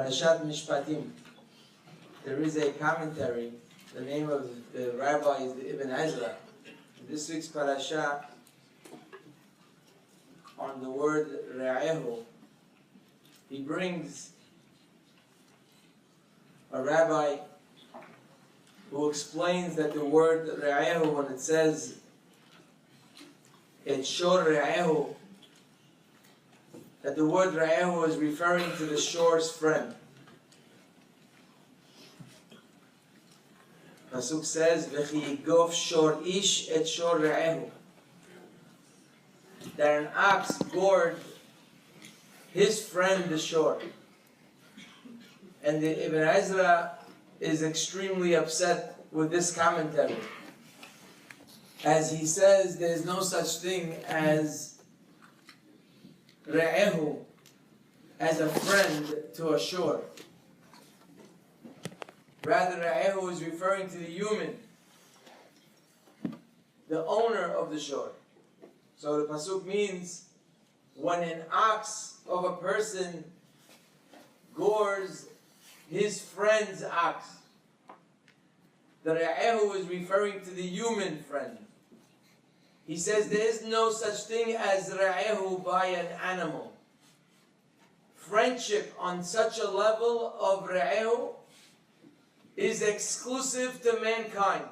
Parshat Mishpatim. There is a commentary. The name of the Rabbi is the Ibn Ezra. This week's parasha on the word Re'ehu, he brings a rabbi who explains that the word Re'ehu, when it says Et Shor Re'ehu, that the word Re'ehu is referring to the shore's friend. Pasuk says, V'chi yigof shor ish et shor re'ehu. That an ox gored his friend the shore. And the Ibn Ezra is extremely upset with this commentary. As he says, there is no such thing as re'ehu, as a friend to a shore. Rather, Re'ehu is referring to the human, the owner of the shore. So the pasuk means, when an ox of a person gores his friend's ox, the Re'ehu is referring to the human friend. He says there is no such thing as Re'ehu by an animal. Friendship on such a level of Re'ehu is exclusive to mankind.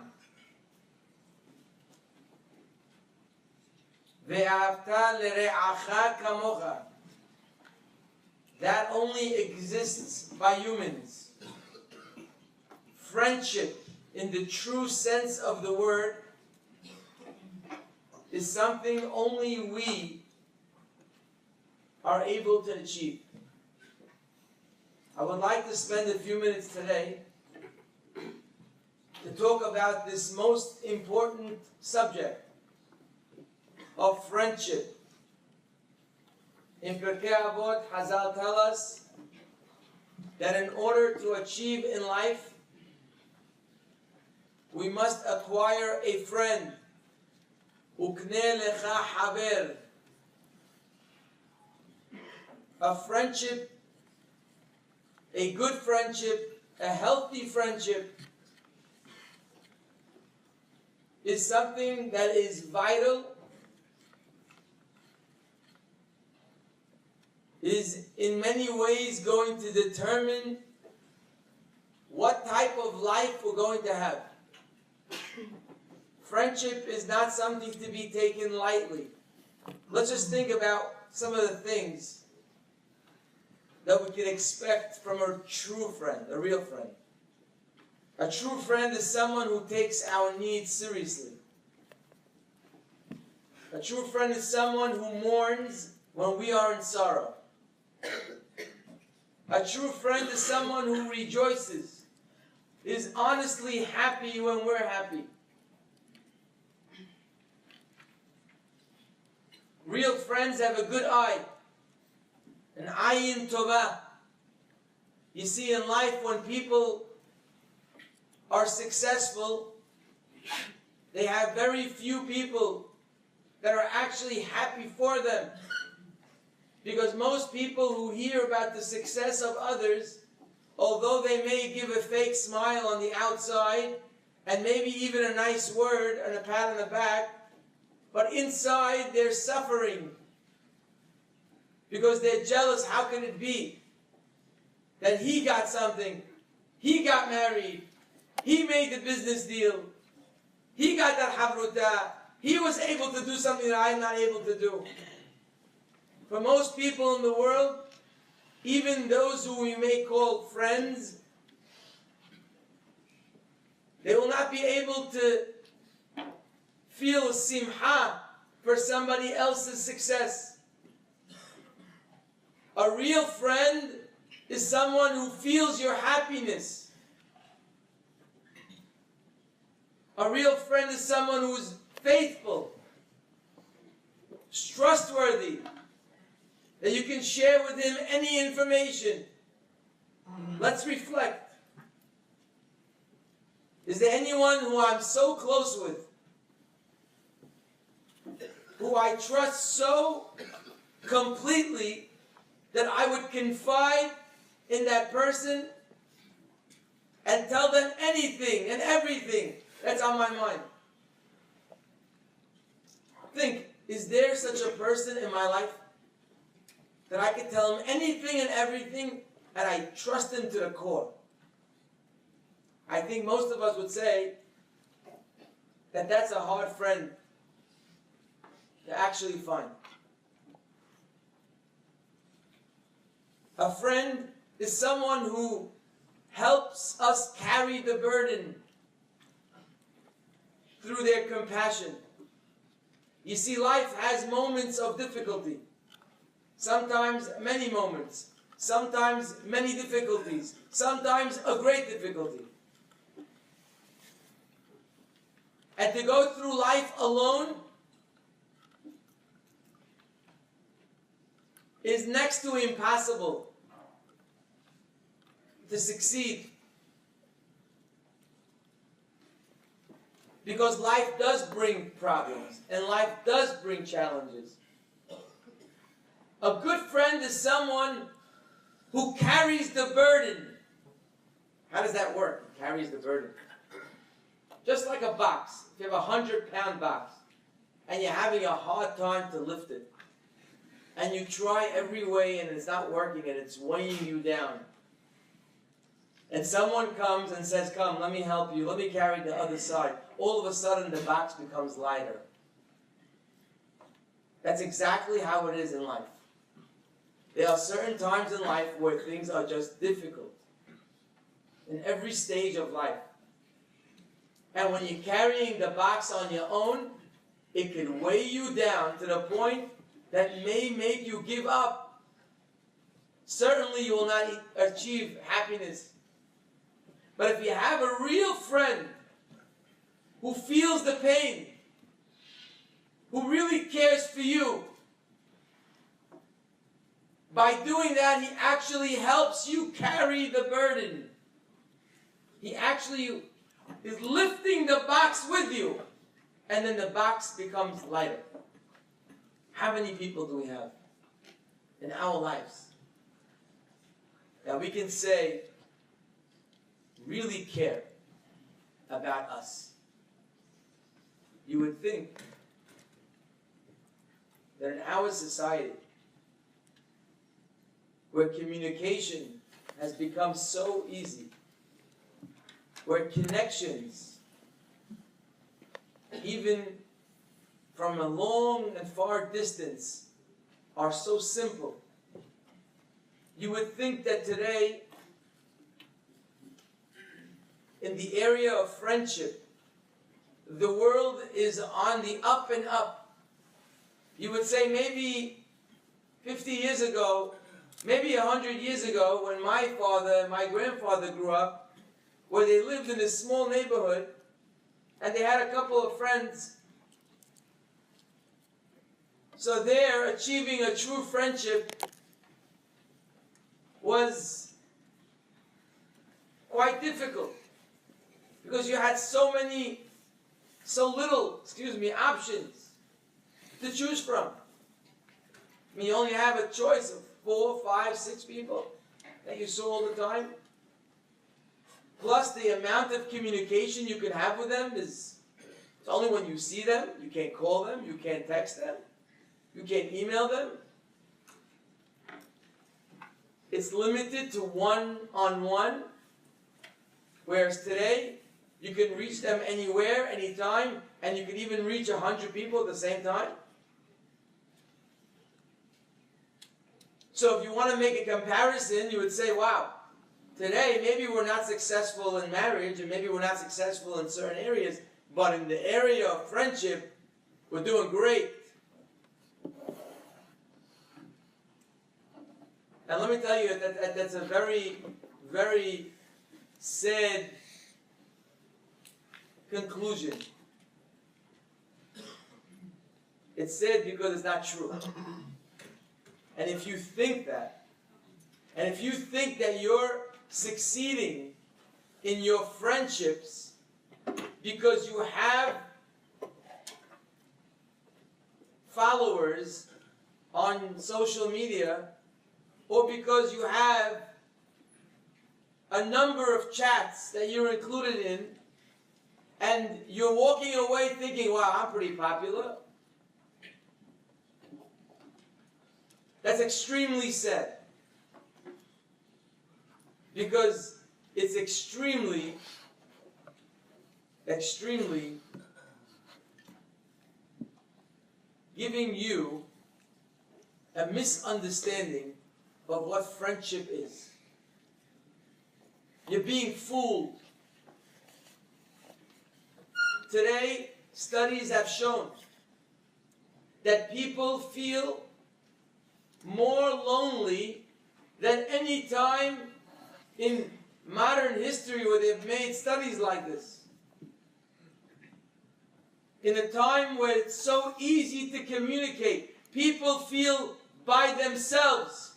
Ve'ahavta l're'acha kamocha. That only exists by humans. Friendship, in the true sense of the word, is something only we are able to achieve. I would like to spend a few minutes today to talk about this most important subject of friendship. In Pirkei Avot, Hazal tell us that in order to achieve in life, we must acquire a friend. Ukne lecha haver. A friendship, a good friendship, a healthy friendship, is something that is vital, is in many ways going to determine what type of life we're going to have. Friendship is not something to be taken lightly. Let's just think about some of the things that we can expect from a true friend, a real friend. A true friend is someone who takes our needs seriously. A true friend is someone who mourns when we are in sorrow. A true friend is someone who rejoices, is honestly happy when we're happy. Real friends have a good eye, an ayin tovah. You see, in life, when people are successful, they have very few people that are actually happy for them. Because most people who hear about the success of others, although they may give a fake smile on the outside, and maybe even a nice word and a pat on the back, but inside they're suffering. Because they're jealous. How can it be that he got something, he got married, he made the business deal, he got that havruta, he was able to do something that I'm not able to do. For most people in the world, even those who we may call friends, they will not be able to feel simha for somebody else's success. A real friend is someone who feels your happiness. A real friend is someone who's faithful, trustworthy, that you can share with him any information. Let's reflect. Is there anyone who I'm so close with, who I trust so completely, that I would confide in that person and tell them anything and everything that's on my mind. Think, is there such a person in my life that I can tell him anything and everything and I trust him to the core? I think most of us would say that that's a hard friend to actually find. A friend is someone who helps us carry the burden through their compassion. You see, life has moments of difficulty. Sometimes many moments. Sometimes many difficulties. Sometimes a great difficulty. And to go through life alone is next to impossible to succeed. Because life does bring problems and life does bring challenges. A good friend is someone who carries the burden. How does that work? He carries the burden. Just like a box. If you have a 100-pound box and you're having a hard time to lift it, and you try every way and it's not working and it's weighing you down, and someone comes and says, come, let me help you, let me carry the other side, all of a sudden the box becomes lighter. That's exactly how it is in life. There are certain times in life where things are just difficult. In every stage of life. And when you're carrying the box on your own, it can weigh you down to the point that may make you give up. Certainly you will not achieve happiness. But if you have a real friend who feels the pain, who really cares for you, by doing that, he actually helps you carry the burden. He actually is lifting the box with you, and then the box becomes lighter. How many people do we have in our lives that we can say really care about us? You would think that in our society, where communication has become so easy, where connections, even from a long and far distance, are so simple, you would think that today, in the area of friendship, the world is on the up and up. You would say maybe 50 years ago, maybe 100 years ago, when my father and my grandfather grew up, where they lived in a small neighborhood, and they had a couple of friends. So there, achieving a true friendship was quite difficult, because you had so little options to choose from. I mean, you only have a choice of 4, 5, 6 people that you saw all the time. Plus, the amount of communication you can have with them is it's only when you see them. You can't call them. You can't text them. You can't email them. It's limited to one-on-one. Whereas today, you can reach them anywhere, anytime, and you can even reach 100 people at the same time. So if you want to make a comparison, you would say, wow, today maybe we're not successful in marriage, and maybe we're not successful in certain areas, but in the area of friendship, we're doing great. And let me tell you that that's a very, very sad conclusion. It's sad because it's not true. And if you think that, and if you think that you're succeeding in your friendships because you have followers on social media, or because you have a number of chats that you're included in, and you're walking away thinking, wow, I'm pretty popular. That's extremely sad. Because it's extremely giving you a misunderstanding of what friendship is. You're being fooled. Today, studies have shown that people feel more lonely than any time in modern history where they've made studies like this. In a time where it's so easy to communicate, people feel by themselves.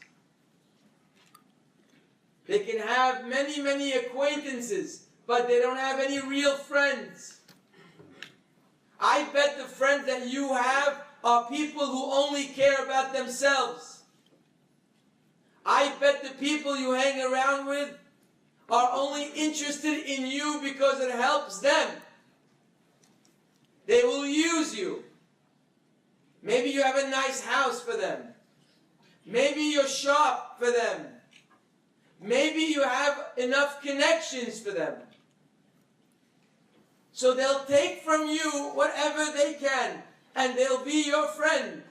They can have many, many acquaintances, but they don't have any real friends. I bet the friends that you have are people who only care about themselves. I bet the people you hang around with are only interested in you because it helps them. They will use you. Maybe you have a nice house for them. Maybe you're sharp for them. Maybe you have enough connections for them. So they'll take from you whatever they can, and they'll be your friend.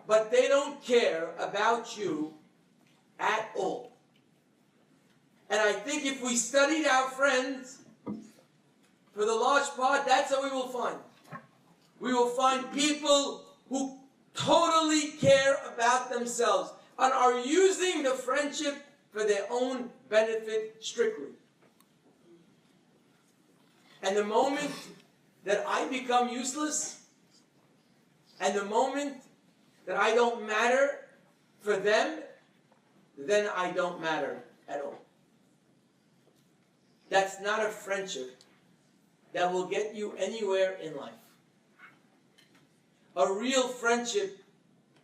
But they don't care about you at all. And I think if we studied our friends, for the large part, that's what we will find. We will find people who totally care about themselves and are using the friendship for their own benefit strictly. And the moment that I become useless, and the moment that I don't matter for them, then I don't matter at all. That's not a friendship that will get you anywhere in life. A real friendship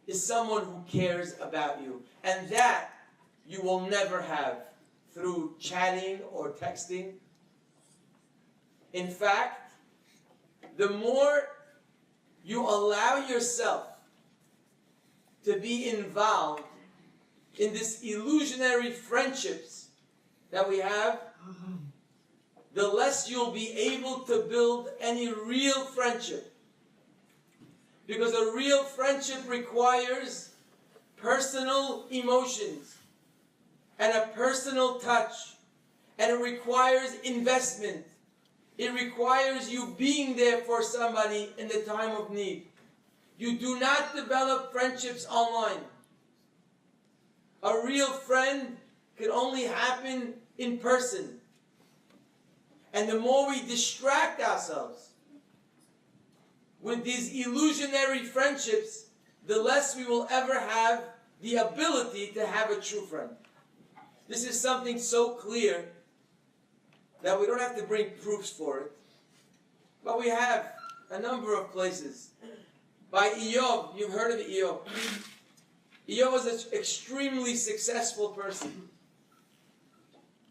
is someone who cares about you. And that you will never have through chatting or texting. In fact, the more you allow yourself to be involved in this illusionary friendships that we have, the less you'll be able to build any real friendship. Because a real friendship requires personal emotions and a personal touch, and it requires investment. It requires you being there for somebody in the time of need. You do not develop friendships online. A real friend can only happen in person. And the more we distract ourselves with these illusionary friendships, the less we will ever have the ability to have a true friend. This is something so clear that we don't have to bring proofs for it. But we have a number of places. By Eov, you've heard of Eov. Eov was an extremely successful person.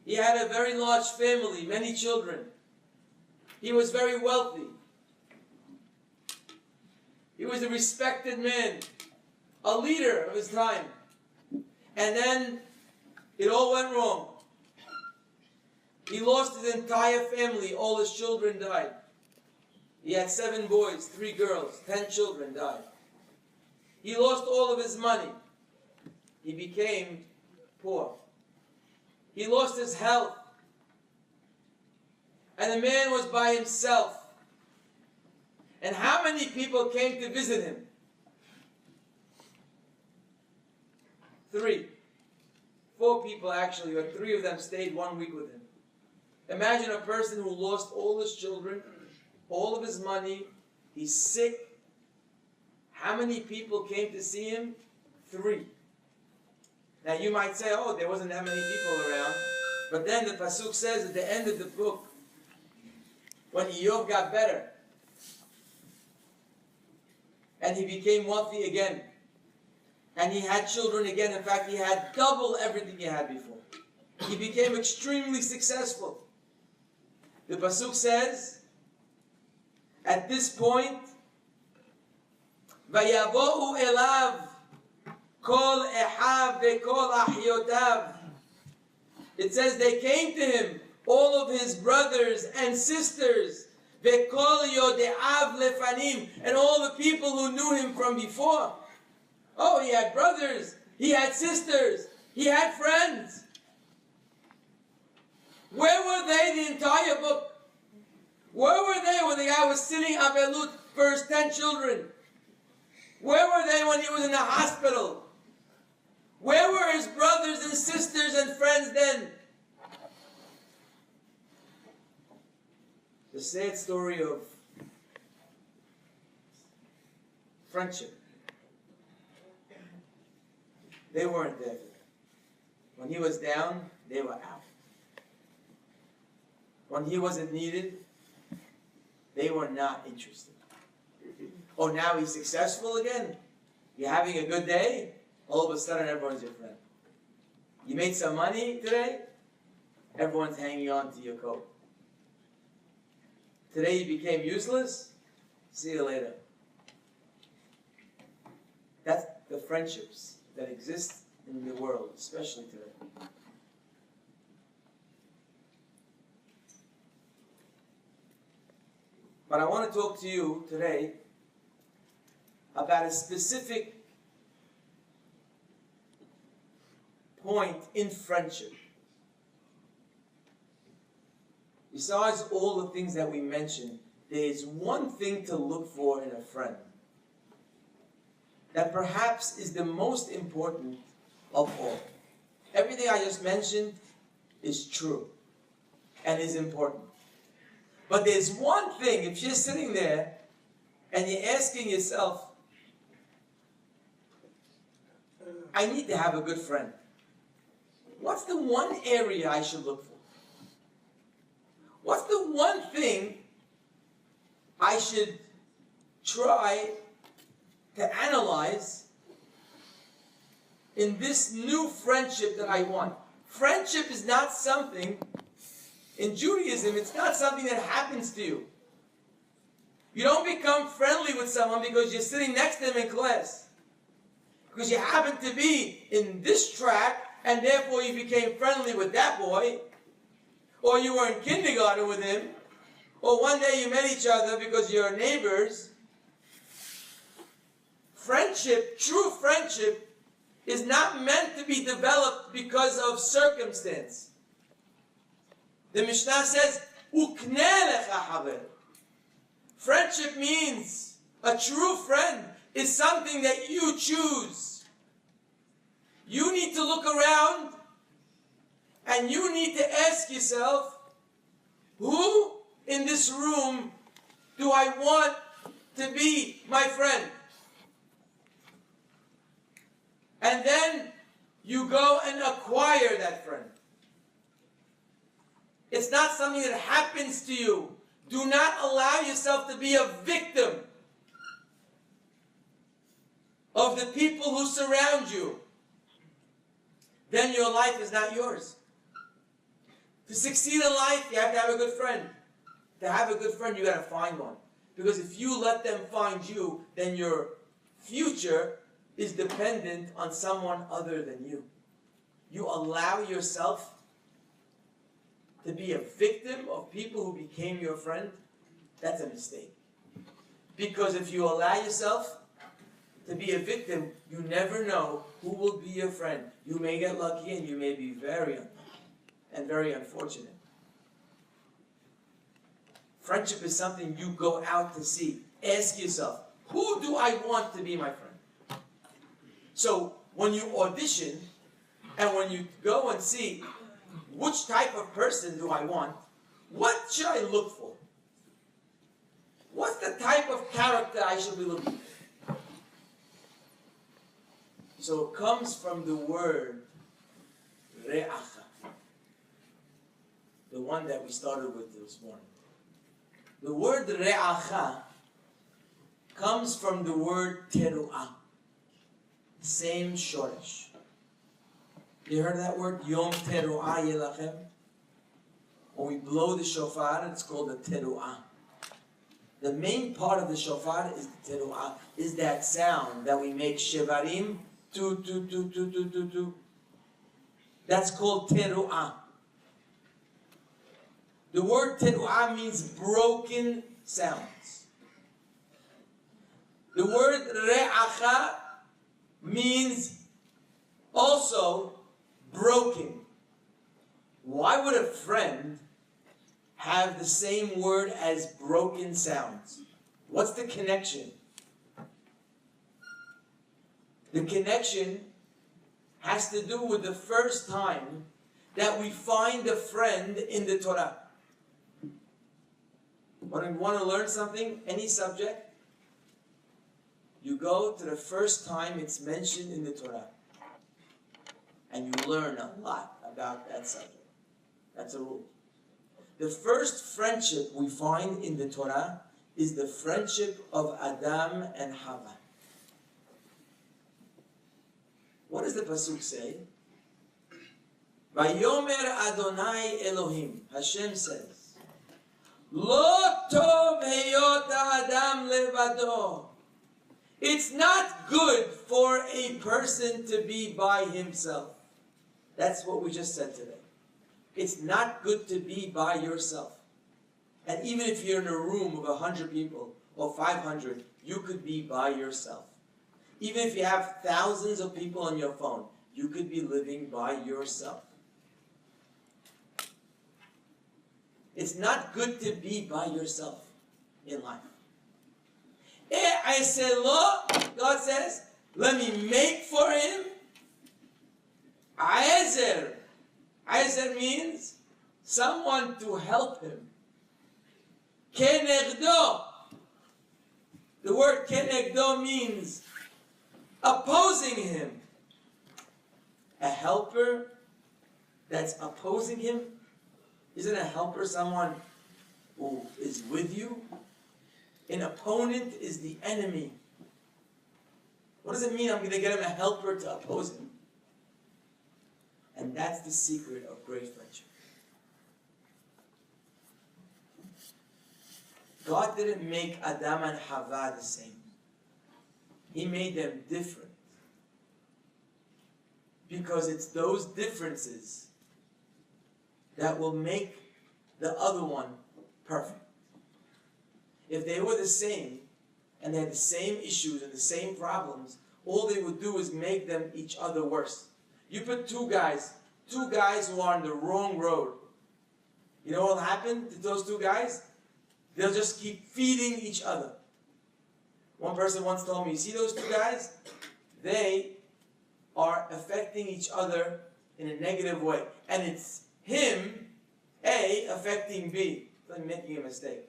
He had a very large family, many children. He was very wealthy. He was a respected man, a leader of his time. And then it all went wrong. He lost his entire family. All his children died. He had 7 boys, 3 girls, 10 children died. He lost all of his money. He became poor. He lost his health. And the man was by himself. And how many people came to visit him? 3. 4 people actually, but 3 of them stayed 1 week with him. Imagine a person who lost all his children, all of his money, he's sick. How many people came to see him? 3. Now you might say, oh, there wasn't that many people around. But then the Pasuk says at the end of the book, when Eov got better, and he became wealthy again, And he had children again. In fact, he had double everything he had before. He became extremely successful. The Pasuk says, at this point, Vayavo'u elav kol ehav ve'kol ahyotav. It says they came to him, all of his brothers and sisters, ve'kol yode'av lefanim, and all the people who knew him from before. Oh, he had brothers, he had sisters, he had friends. Where were they the entire book? Where were they when the guy was sitting Abelut for his 10 children? Where were they when he was in the hospital? Where were his brothers and sisters and friends then? The sad story of friendship. They weren't there. When he was down, they were out. When he wasn't needed, they were not interested. Oh, now he's successful again? You're having a good day? All of a sudden, everyone's your friend. You made some money today? Everyone's hanging on to your coat. Today you became useless? See you later. That's the friendships that exist in the world, especially today. But I want to talk to you today about a specific point in friendship. Besides all the things that we mentioned, there is one thing to look for in a friend that perhaps is the most important of all. Everything I just mentioned is true and is important. But there's one thing, if you're sitting there and you're asking yourself, I need to have a good friend. What's the one area I should look for? What's the one thing I should try to analyze in this new friendship that I want? Friendship is not something, in Judaism, it's not something that happens to you. You don't become friendly with someone because you're sitting next to them in class. Because you happen to be in this track, and therefore you became friendly with that boy. Or you were in kindergarten with him. Or one day you met each other because you're neighbors. Friendship, true friendship, is not meant to be developed because of circumstance. The Mishnah says, Ukne lecha haver. Friendship means a true friend is something that you choose. You need to look around and you need to ask yourself, who in this room do I want to be my friend? And then you go and acquire that friend. It's not something that happens to you. Do not allow yourself to be a victim of the people who surround you. Then your life is not yours. To succeed in life, you have to have a good friend. To have a good friend, you got to find one. Because if you let them find you, then your future is dependent on someone other than you. You allow yourself to be a victim of people who became your friend, that's a mistake. Because if you allow yourself to be a victim, you never know who will be your friend. You may get lucky and you may be very unlucky and very unfortunate. Friendship is something you go out to see. Ask yourself, who do I want to be my friend? So when you audition and when you go and see which type of person do I want, what should I look for? What's the type of character I should be looking for? So it comes from the word re'acha, the one that we started with this morning. The word re'acha comes from the word teruah. Same shoresh. You heard that word? Yom teruah yelachem. When we blow the shofar, it's called the teruah. The main part of the shofar is the teruah, is that sound that we make shevarim, tu, tu, tu, tu, tu, tu, tu. That's called teruah. The word teruah means broken sounds. The word re'acha means also broken. Why would a friend have the same word as broken sounds? What's the connection? The connection has to do with the first time that we find a friend in the Torah. When you want to learn something, any subject, you go to the first time it's mentioned in the Torah. And you learn a lot about that subject. That's a rule. The first friendship we find in the Torah is the friendship of Adam and Hava. What does the pasuk say? Vayomer Adonai Elohim. Hashem says, Lo tov heyot Adam levado. It's not good for a person to be by himself. That's what we just said today. It's not good to be by yourself. And even if you're in a room of 100 people or 500, you could be by yourself. Even if you have thousands of people on your phone, you could be living by yourself. It's not good to be by yourself in life. I said, Lord, God says, let me make for him Aezer. Aezer means someone to help him. Kenegdo. The word kenegdo means opposing him. A helper that's opposing him. Isn't a helper someone who is with you? An opponent is the enemy. What does it mean I'm going to get him a helper to oppose him? And that's the secret of great friendship. God didn't make Adam and Hava the same. He made them different. Because it's those differences that will make the other one perfect. If they were the same, and they had the same issues and the same problems, all they would do is make them each other worse. You put two guys who are on the wrong road. You know what will happen to those two guys? They'll just keep feeding each other. One person once told me, you see those two guys? They are affecting each other in a negative way. And it's him, A, affecting B. I'm making a mistake.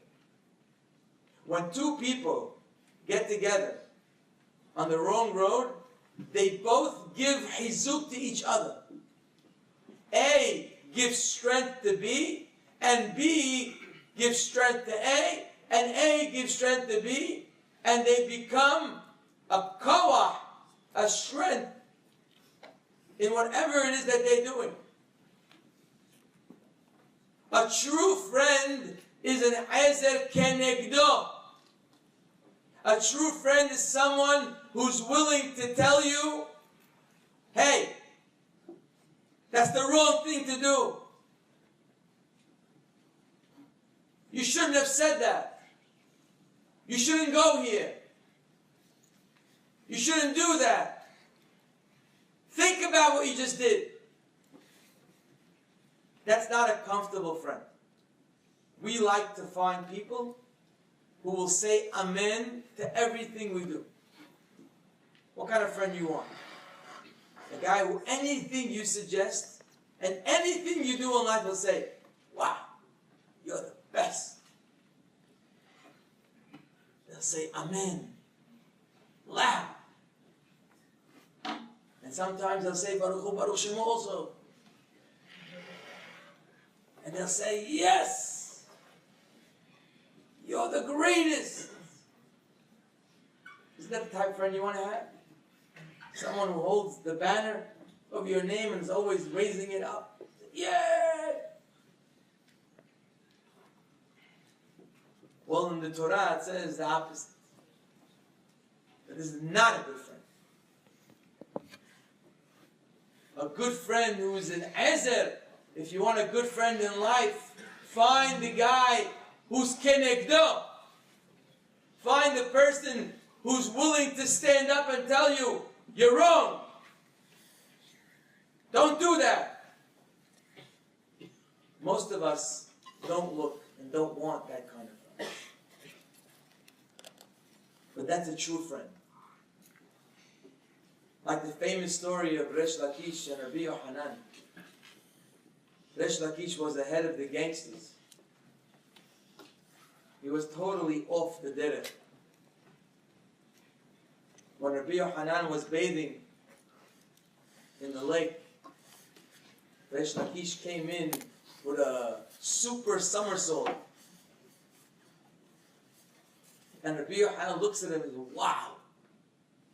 When two people get together on the wrong road, they both give hizuk to each other. A gives strength to B, and B gives strength to A, and A gives strength to B, and they become a koah, a strength in whatever it is that they're doing. A true friend is an ezer kenegdo. A true friend is someone who's willing to tell you, hey, that's the wrong thing to do. You shouldn't have said that. You shouldn't go here. You shouldn't do that. Think about what you just did. That's not a comfortable friend. We like to find people who will say amen to everything we do. What kind of friend you want? A guy who anything you suggest and anything you do in life will say, wow, you're the best. They'll say amen, loud. And sometimes they'll say Baruch Hu Baruch Shemo also. And they'll say, yes, you're the greatest. Isn't that the type of friend you want to have? Someone who holds the banner of your name and is always raising it up. Yeah! Well, in the Torah it says the opposite. That this is not a good friend. A good friend who is an ezer. If you want a good friend in life, find the guy who's kenegdo. Find the person who's willing to stand up and tell you, you're wrong. Don't do that. Most of us don't look and don't want that kind of friend. But that's a true friend. Like the famous story of Resh Lakish and Rabbi Yohanan. Resh Lakish was the head of the gangsters. He was totally off the derech. When Rabbi Yohanan was bathing in the lake, Resh Lakish came in with a super somersault. And Rabbi Yohanan looks at him and says, wow,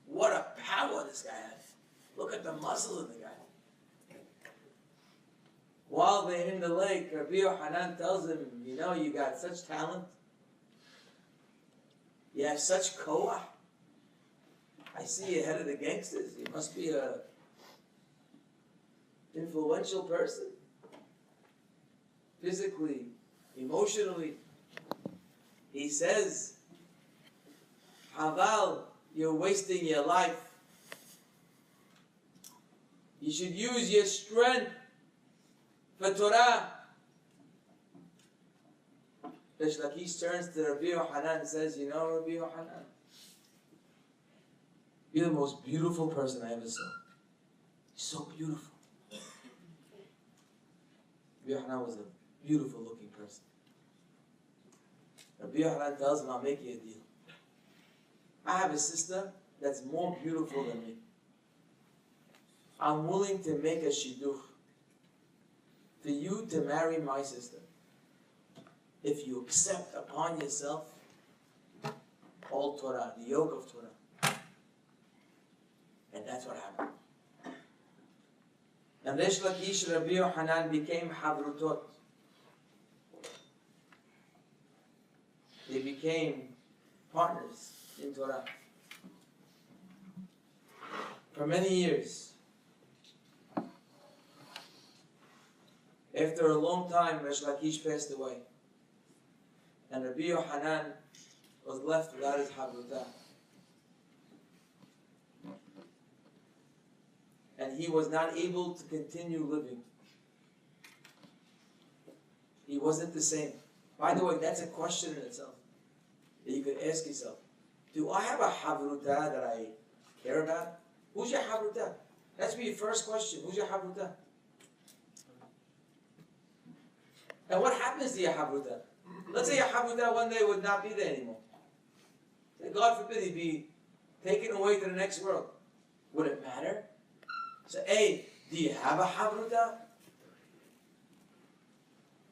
what a power this guy has. Look at the muscle of the guy. While they're in the lake, Rabbi Yohanan tells him, you know, you got such talent. You have such koah. I see you head of the gangsters. You must be a influential person. Physically, emotionally. He says, Haval, you're wasting your life. You should use your strength for Torah. Resh Lakish turns to Rabbi Yohanan and says, you know, Rabbi Yohanan, you're the most beautiful person I ever saw. You're so beautiful. Rabbi Yohanan was a beautiful looking person. Rabbi Yohanan tells him, I'll make you a deal. I have a sister that's more beautiful than me. I'm willing to make a shidduch for you to marry my sister. If you accept upon yourself all Torah, the yoke of Torah. And that's what happened. And Resh Lakish and Rabbi Yohanan became Havrutot. They became partners in Torah. For many years. After a long time, Resh Lakish passed away. And Rabbi Yohanan was left without his Havrutah. And he was not able to continue living. He wasn't the same. By the way, that's a question in itself that you could ask yourself. Do I have a Havrutah that I care about? Who's your Havrutah? That should be your first question. Who's your Havrutah? And what happens to your Havrutah? Let's say your Havrutah one day would not be there anymore. God forbid he'd be taken away to the next world. Would it matter? So A, do you have a Havrutah?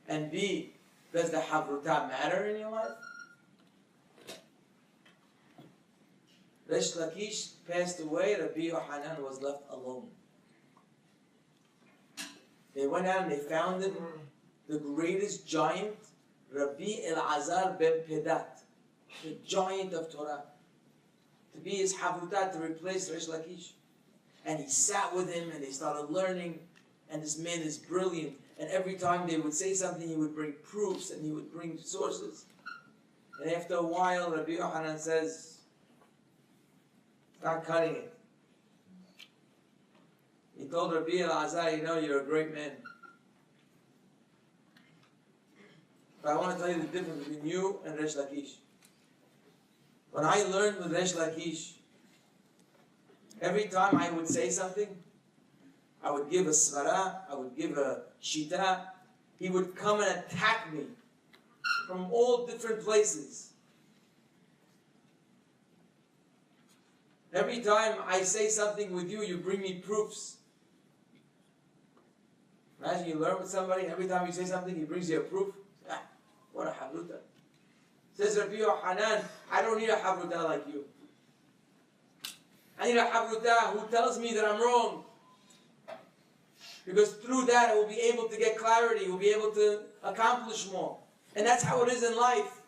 And B, does the Havrutah matter in your life? Resh Lakish passed away, Rabbi Yohanan was left alone. They went out and they found him, the greatest giant, Rabbi Elazar ben Pedat, the giant of Torah, to be his Havrutah, to replace Resh Lakish. And he sat with him and they started learning, and this man is brilliant. And every time they would say something, he would bring proofs and he would bring sources. And after a while, Rabbi Yohanan says, start cutting it. He told Rabbi Elazar, you know, you're a great man. But I want to tell you the difference between you and Resh Lakish. When I learned with Resh Lakish, every time I would say something, I would give a svara, I would give a shita, he would come and attack me from all different places. Every time I say something with you, you bring me proofs. Imagine you learn with somebody, every time you say something, he brings you a proof. Ah, what a Havrutah. Says Rabbi Yohanan, I don't need a Havrutah like you. I need a havruta who tells me that I'm wrong. Because through that I will be able to get clarity, will be able to accomplish more. And that's how it is in life.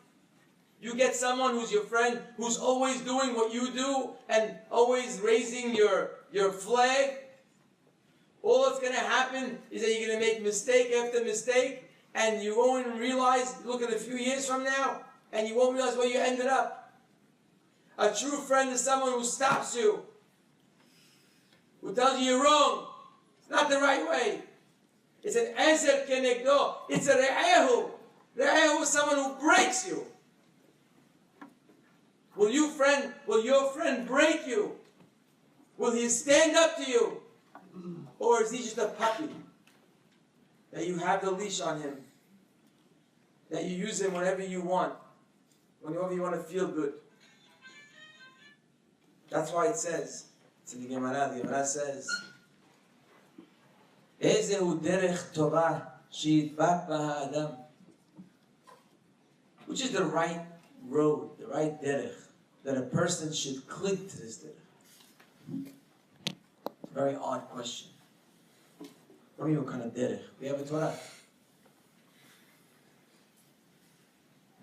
You get someone who's your friend, who's always doing what you do, and always raising your flag. All that's going to happen is that you're going to make mistake after mistake, and you won't even realize, look at a few years from now, and you won't realize where you ended up. A true friend is someone who stops you, who tells you you're wrong. It's not the right way. It's an ezer kenegdo. It's a re'ehu. Re'ehu is someone who breaks you. Will your friend break you? Will he stand up to you? Or is he just a puppy? That you have the leash on him. That you use him whenever you want. Whenever you want to feel good. That's why it says, it's in the Gemara says, Ezehu derech Torah she'yidbak baha adam. Which is the right road, the right derech, that a person should cling to this derech? It's a very odd question. What kind of derech? We have a Torah.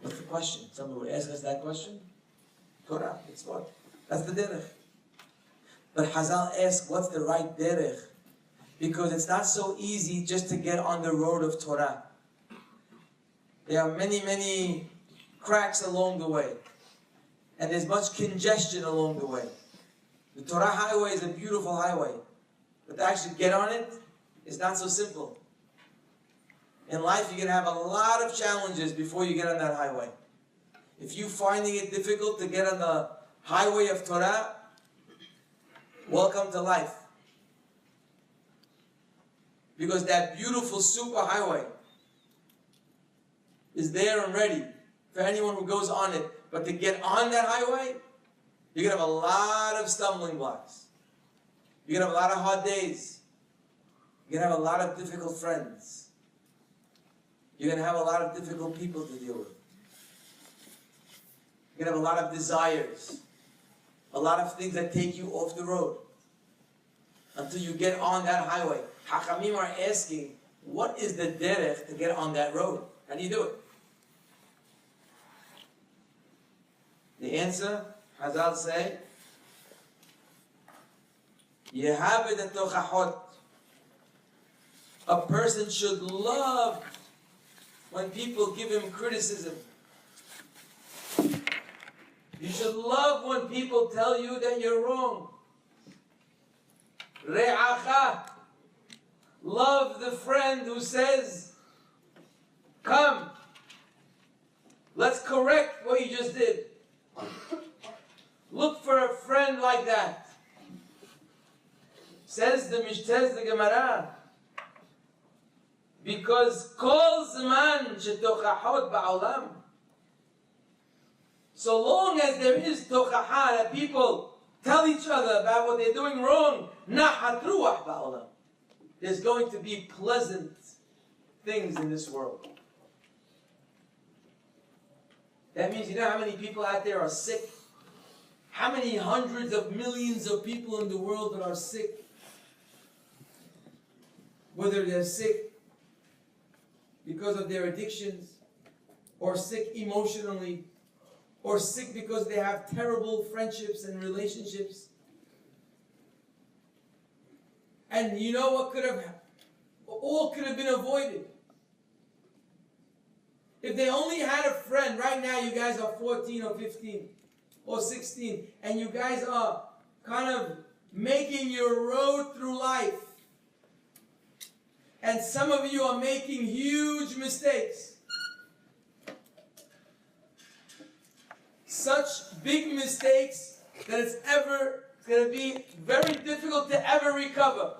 What's the question? Someone would ask us that question? Torah, it's what? That's the derech. But Hazal asks, what's the right derech? Because it's not so easy just to get on the road of Torah. There are many, many cracks along the way. And there's much congestion along the way. The Torah highway is a beautiful highway. But to actually get on it is not so simple. In life, you're going to have a lot of challenges before you get on that highway. If you're finding it difficult to get on the highway of Torah, welcome to life. Because that beautiful super highway is there and ready for anyone who goes on it. But to get on that highway, you're going to have a lot of stumbling blocks. You're going to have a lot of hard days. You're going to have a lot of difficult friends. You're going to have a lot of difficult people to deal with. You're going to have a lot of desires. A lot of things that take you off the road. Until you get on that highway. Hachamim are asking, what is the derech to get on that road? How do you do it? The answer, Hazal say, Yehaved etochachot. A person should love when people give him criticism. You should love when people tell you that you're wrong. Re'acha. Love the friend who says, come, let's correct what you just did. Look for a friend like that. Says the Gemara, because kol zman shetochachot ba'olam, so long as there is tochacha, that people tell each other about what they're doing wrong, nahat ruach ba'olam, there's going to be pleasant things in this world. That means, you know how many people out there are sick? How many hundreds of millions of people in the world that are sick? Whether they're sick because of their addictions, or sick emotionally, or sick because they have terrible friendships and relationships. And you know what all could have been avoided. If they only had a friend, right now you guys are 14 or 15 or 16, and you guys are kind of making your road through life. And some of you are making huge mistakes. Such big mistakes that it's going to be very difficult to ever recover.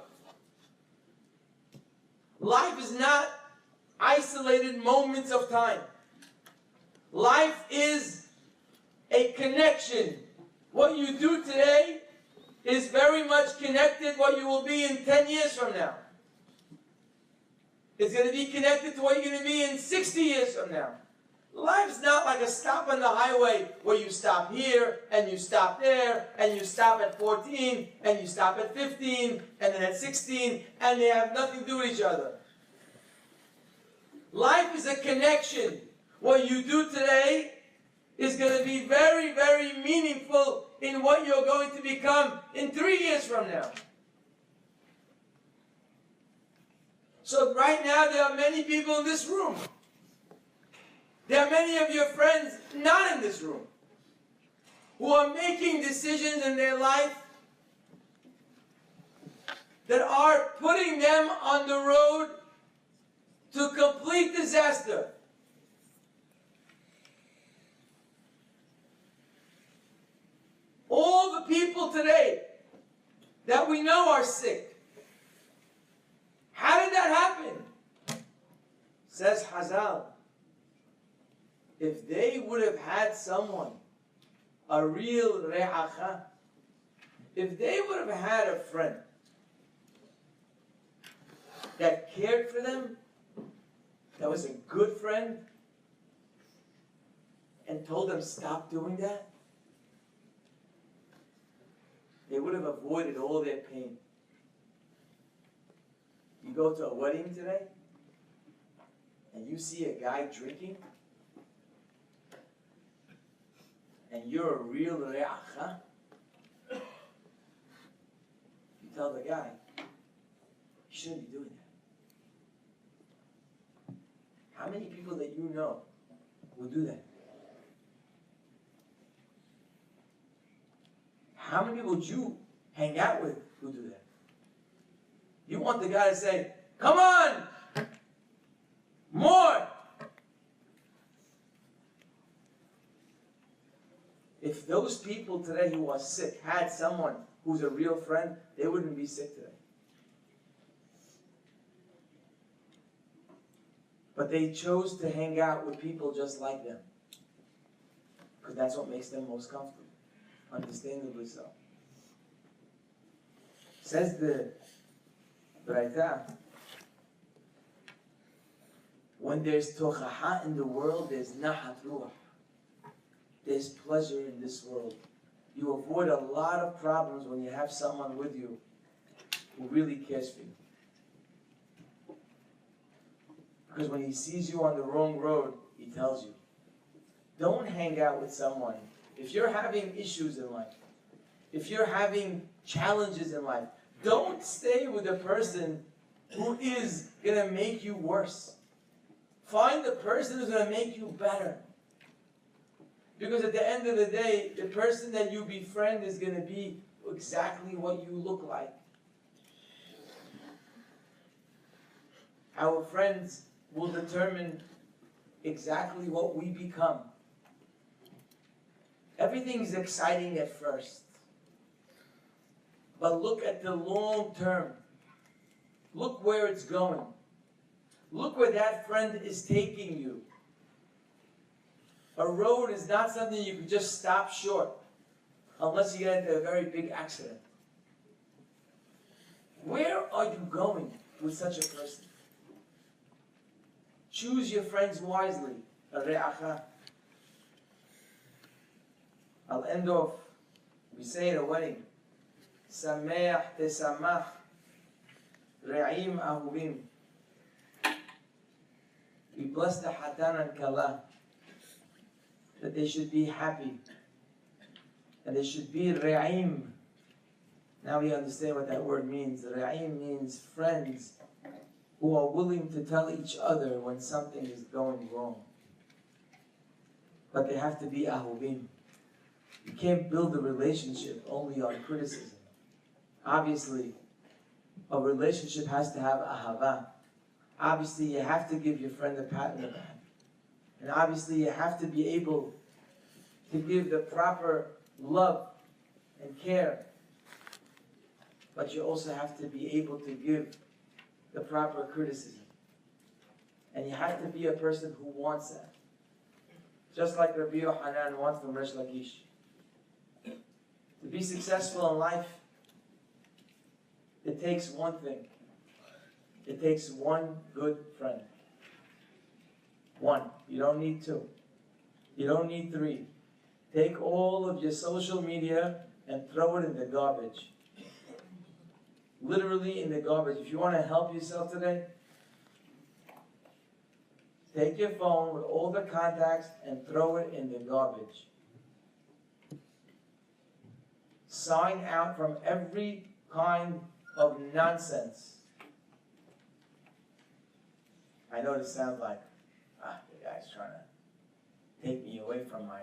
Life is not isolated moments of time. Life is a connection. What you do today is very much connected what you will be in 10 years from now. It's going to be connected to what you're going to be in 60 years from now. Life's not like a stop on the highway where you stop here and you stop there and you stop at 14 and you stop at 15 and then at 16 and they have nothing to do with each other. Life is a connection. What you do today is going to be very, very meaningful in what you're going to become in 3 years from now. So right now there are many people in this room. There are many of your friends not in this room who are making decisions in their life that are putting them on the road to complete disaster. All the people today that we know are sick. How did that happen? Says Hazal, if they would have had someone, a real re'acha, if they would have had a friend that cared for them, that was a good friend, and told them stop doing that, they would have avoided all their pain. You go to a wedding today, and you see a guy drinking, and you're a real re'acha, you tell the guy, you shouldn't be doing that. How many people that you know will do that? How many people would you hang out with who do that? You want the guy to say, come on, more. If those people today who are sick had someone who's a real friend, they wouldn't be sick today. But they chose to hang out with people just like them. Because that's what makes them most comfortable. Understandably so. Says the Braita, when there's tochaha in the world, there's nahat ruach. There's pleasure in this world. You avoid a lot of problems when you have someone with you who really cares for you. Because when he sees you on the wrong road, he tells you. Don't hang out with someone. If you're having issues in life, if you're having challenges in life, don't stay with a person who is going to make you worse. Find the person who's going to make you better. Because at the end of the day, the person that you befriend is going to be exactly what you look like. Our friends will determine exactly what we become. Everything is exciting at first. But look at the long term. Look where it's going. Look where that friend is taking you. A road is not something you can just stop short unless you get into a very big accident. Where are you going with such a person? Choose your friends wisely. I'll end off, we say at a wedding, Sameach tesamach, re'im ahuvim. We bless the Hatan and Kala, that they should be happy, and they should be re'im. Now we understand what that word means. Re'im means friends who are willing to tell each other when something is going wrong. But they have to be ahuvim. You can't build a relationship only on criticism. Obviously, a relationship has to have ahava. Obviously, you have to give your friend a pat on the back. And obviously, you have to be able to give the proper love and care. But you also have to be able to give the proper criticism. And you have to be a person who wants that. Just like Rabbi Yohanan wants from Resh Lakish. To be successful in life, it takes one thing. It takes one good friend. One. You don't need two. You don't need 3. Take all of your social media and throw it in the garbage. Literally in the garbage. If you want to help yourself today, take your phone with all the contacts and throw it in the garbage. Sign out from every kind of nonsense. I know this sounds like, the guy's trying to take me away from my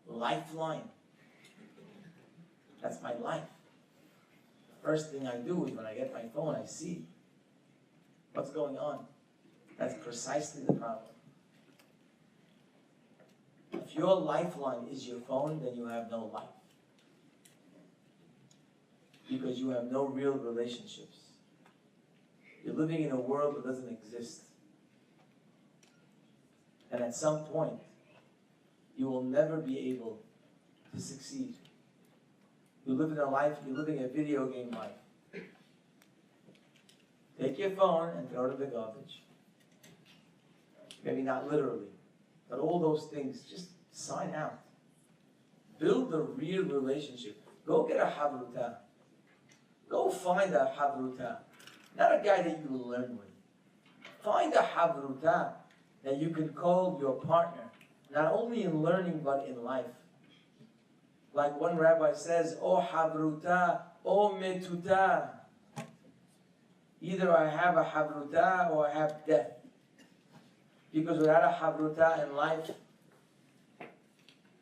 lifeline. That's my life. The first thing I do is when I get my phone, I see what's going on. That's precisely the problem. If your lifeline is your phone, then you have no life. Because you have no real relationships. You're living in a world that doesn't exist. And at some point, you will never be able to succeed. You live in a life, you're living a video game life. Take your phone and throw it in the garbage. Maybe not literally, but all those things, just sign out. Build a real relationship. Go get a havruta. Go find a havruta. Not a guy that you learn with. Find a havruta that you can call your partner, not only in learning, but in life. Like one rabbi says, O havruta, O metuta. Either I have a havruta or I have death. Because without a havruta in life,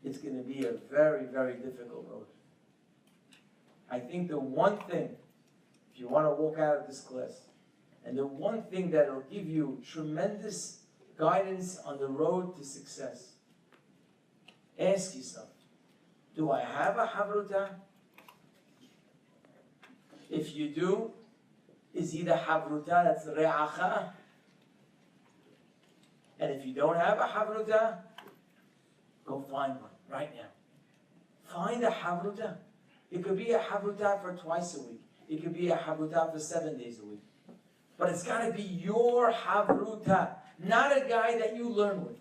it's going to be a very, very difficult road. I think the one thing, if you want to walk out of this class, and the one thing that will give you tremendous guidance on the road to success, ask yourself, do I have a havruta? If you do, is he the havruta that's re'acha? And if you don't have a havruta, go find one right now. Find a havruta. It could be a havruta for twice a week. It could be a havruta for 7 days a week. But it's got to be your havruta, not a guy that you learn with.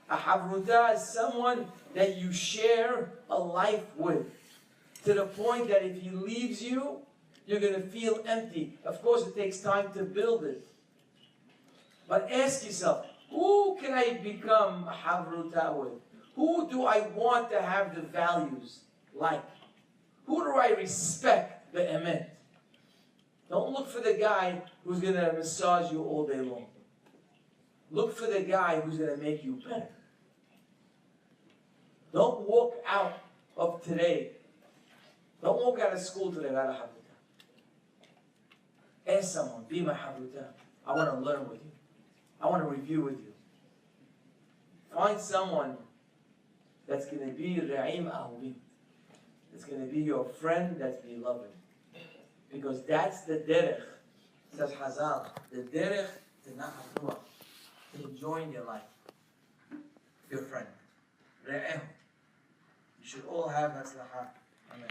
A havruta is someone that you share a life with, to the point that if he leaves you, you're going to feel empty. Of course, it takes time to build it. But ask yourself, who can I become a havruta with? Who do I want to have the values like? Who do I respect the emet? Don't look for the guy who's going to massage you all day long. Look for the guy who's going to make you better. Don't walk out of today. Don't walk out of school today without a havruta. Ask someone, be my havruta. I want to learn with you. I want to review with you. Find someone that's going to be Ra'im Ahubim. That's going to be your friend that's beloved. Because that's the derech, says Hazal, the derech to nachat ruach, to enjoy in your life. Your friend. Re'eh. You should all have hatzlacha. Amen.